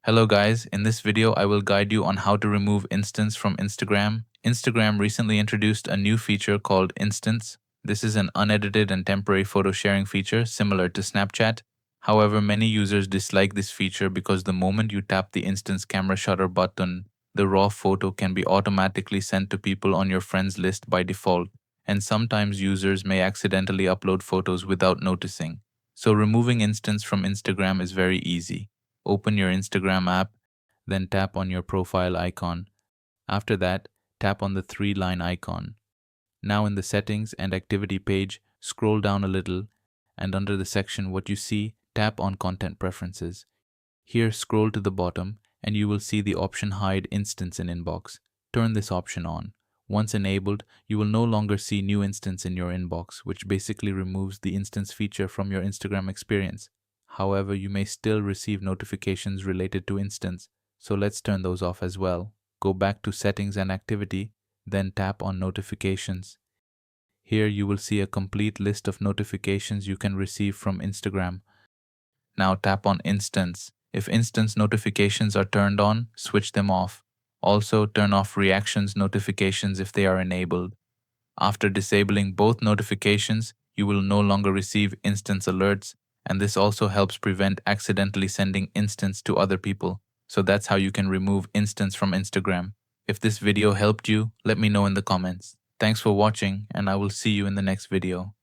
Hello guys, in this video I will guide you on how to remove Instants from Instagram. Instagram recently introduced a new feature called Instants. This is an unedited and temporary photo sharing feature similar to Snapchat. However, many users dislike this feature because the moment you tap the Instants camera shutter button, the raw photo can be automatically sent to people on your friends list by default, and sometimes users may accidentally upload photos without noticing. So removing Instants from Instagram is very easy. Open your Instagram app, then tap on your profile icon. After that, tap on the three-line icon. Now in the settings and activity page, scroll down a little, and under the section what you see, tap on content preferences. Here scroll to the bottom and you will see the option hide instants in inbox. Turn this option on. Once enabled, you will no longer see new instants in your inbox, which basically removes the instance feature from your Instagram experience. However, you may still receive notifications related to instants, so let's turn those off as well. Go back to settings and activity, then tap on notifications. Here you will see a complete list of notifications you can receive from Instagram. Now tap on instants. If instance notifications are turned on, switch them off. Also, turn off reactions notifications if they are enabled. After disabling both notifications, you will no longer receive instance alerts, and this also helps prevent accidentally sending instants to other people. So that's how you can remove instants from Instagram. If this video helped you, let me know in the comments. Thanks for watching, and I will see you in the next video.